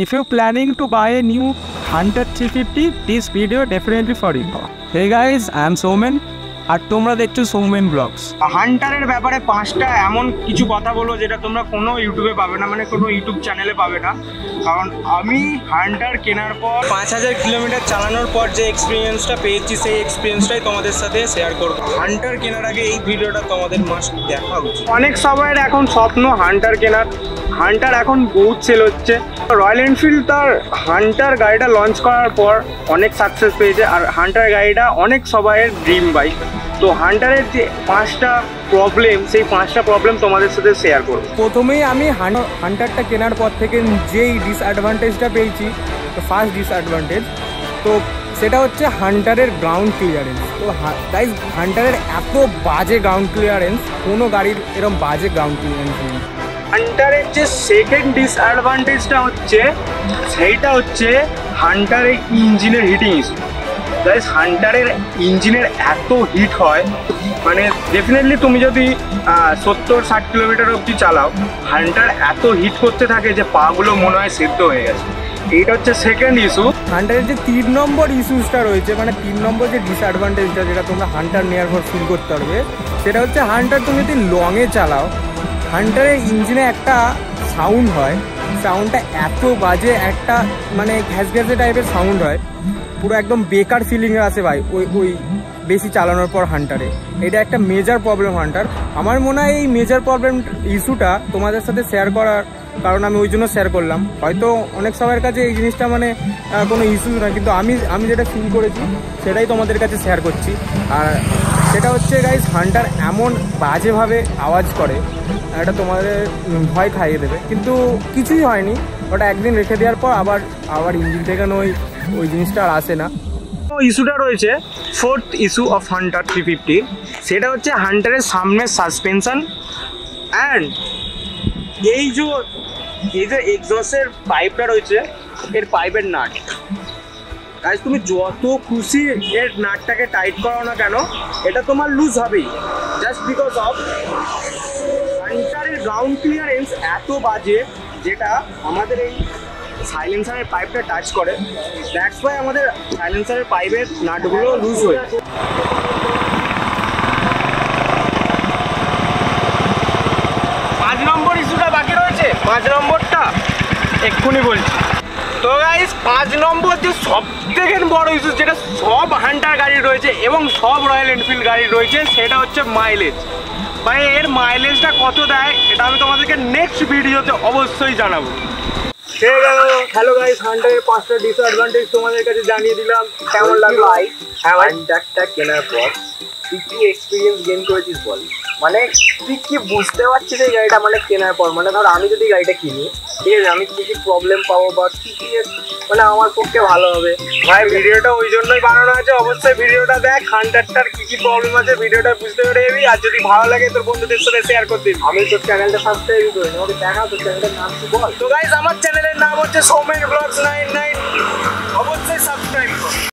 If you're planning to buy a new Hunter 350, this video definitely for you. Hey guys, I am Soumen আর তোমরা দেখছো Soumen blogs. হান্টারের ব্যাপারে 5টা এমন কিছু কথা বলবো যেটা তোমরা কোনো ইউটিউবে পাবে না, মানে কোনো ইউটিউব চ্যানেলে পাবে না। কারণ আমি হান্টার কেনার পর 5000 কিলোমিটার চালানোর পর যে এক্সপিরিয়েন্সটা পেয়েছি সেই এক্সপিরিয়েন্সটাই তোমাদের সাথে শেয়ার করবো। হান্টার কেনার আগে এই ভিডিওটা তোমাদের মাস্ট দেখা উচিত। অনেক সবাইয়ের এখন স্বপ্ন হান্টার কেনার। হান্টার এখন বহুত সেল হচ্ছে। রয়্যাল এনফিল্ড তার হান্টার গাড়িটা লঞ্চ করার পর অনেক সাকসেস পেয়েছে, আর হান্টার গাড়িটা অনেক সবাইয়ের ড্রিম বাইক। তো হান্টারের যে 5টা প্রবলেম, সেই 5টা প্রবলেম তোমাদের সাথে শেয়ার করব। প্রথমেই আমি হান্টারটা কেনার পর থেকে যেই ডিসঅ্যাডভান্টেজটা পেয়েছি, তো ফার্স্ট ডিসঅ্যাডভান্টেজ তো সেটা হচ্ছে হান্টারের গ্রাউন্ড ক্লিয়ারেন্স। তো গাইস, হান্টারের এত বাজে গ্রাউন্ড ক্লিয়ারেন্স, কোনো গাড়ির এরকম বাজে গ্রাউন্ড ক্লিয়ারেন্স নেই। হান্টারের যে সেকেন্ড ডিসঅ্যাডভান্টেজটা হচ্ছে, সেইটা হচ্ছে হান্টারের ইঞ্জিনের হিটিং ইস্যু। গাইস, হান্টারের ইঞ্জিনের এত হিট হয়, মানে ডেফিনেটলি তুমি যদি 70-60 কিলোমিটার অবধি চালাও, হান্টার এত হিট করতে থাকে যে পাগুলো মনে হয় সিদ্ধ হয়ে গেছে। এইটা হচ্ছে সেকেন্ড ইস্যু। হান্টারের যে 3 নম্বর ইস্যুসটা রয়েছে, মানে 3 নম্বর যে ডিসঅ্যাডভান্টেজটা যেটা তোমরা হান্টার নেওয়ার পর ফিল করতে পারবে, সেটা হচ্ছে হান্টার তুমি যদি লংয়ে চালাও, হান্টারের ইঞ্জিনে একটা সাউন্ড হয়, সাউন্ডটা এত বাজে, একটা মানে ঘ্যাসঘ্যাসে টাইপের সাউন্ড হয়, পুরো একদম বেকার ফিলিংয়ে আসে ভাই ওই বেশি চালানোর পর হান্টারে। এটা একটা মেজর প্রবলেম হান্টার। আমার মনে হয় এই মেজর প্রবলেম ইস্যুটা তোমাদের সাথে শেয়ার করার কারণ আমি ওই জন্য শেয়ার করলাম। হয়তো অনেক সবার কাছে এই জিনিসটা মানে কোনো ইস্যু না, কিন্তু আমি যেটা ফিল করেছি সেটাই তোমাদের কাছে শেয়ার করছি। আর সেটা হচ্ছে গাইস, হান্টার এমন বাজেভাবে আওয়াজ করে, এটা তোমাদের ভয় খাইয়ে দেবে, কিন্তু কিছুই হয়নি। ওটা একদিন রেখে দেওয়ার পর আবার ইঞ্জিন থেকে ওই জিনিসটা আর আসে না। ইস্যুটা রয়েছে ফোর্থ ইস্যু অফ হান্টার 350, সেটা হচ্ছে হান্টারের সামনের সাসপেনশন অ্যান্ড এই যে এক্সস্টের পাইপটা রয়েছে, এর পাইপের নাট। গাইস, তুমি যত খুশি এর নাটটাকে টাইট করো না কেন, এটা তোমার লুজ হবেই, জাস্ট বিকজ অফ হান্টারের গ্রাউন্ড ক্লিয়ারেন্স এত বাজে, যেটা আমাদের এই সাইলেন্সারের পাইপটা টাচ করে। দ্যাটস ওয়াই আমাদের সাইলেন্সারের পাইপের নাটগুলো লুজ হয়ে যায়। 5 নম্বর ইস্যুটা বাকি রয়েছে, 5 নম্বরটা এক্ষুনি বলছি। তো গাইস, 5 নম্বর যে সব থেকে বড় ইস্যু, যেটা সব হান্টার গাড়ি রয়েছে এবং সব রয়্যাল এনফিল্ড গাড়ি রয়েছে, সেটা হচ্ছে মাইলেজ। ভাই, এর মাইলেজটা কত দেয় এটা আমি তোমাদেরকে নেক্সট ভিডিওতে অবশ্যই জানাবো। হ্যালো গাইস, হান্টারের 5টা ডিসঅ্যাডভান্টেজ তোমাদের কাছে জানিয়ে দিলাম। কেমন লাগলো হান্টারটা কেনার পর? তুই কি এক্সপিরিয়েন্স গেইন করেছিস বল? মানে তুই কি বুঝতে পারছিস এই গাড়িটা মানে কেনার পর? মানে ধর আমি যদি গাড়িটা কিনি, ঠিক আছে, আমি কি কি প্রবলেম পাবো বা কি কি মানে আমার পক্ষে ভালো হবে। ভাই, ভিডিওটা ওই জন্যই বানানো আছে, অবশ্যই ভিডিওটা দেখ, হান্টারটার কি কি প্রবলেম আছে ভিডিওটা বুঝতে পেরে যাবি। আর যদি ভালো লাগে তোর বন্ধুদের সাথে শেয়ার করে দিবি। আমি তোর চ্যানেলটা সাবস্ক্রাইব করি, আমাকে দেখা তোর চ্যানেলের নাম কি বল? তো গাইস, আমার চ্যানেলের নাম হচ্ছে সৌমেন ব্লগস 99, অবশ্যই সাবস্ক্রাইব কর।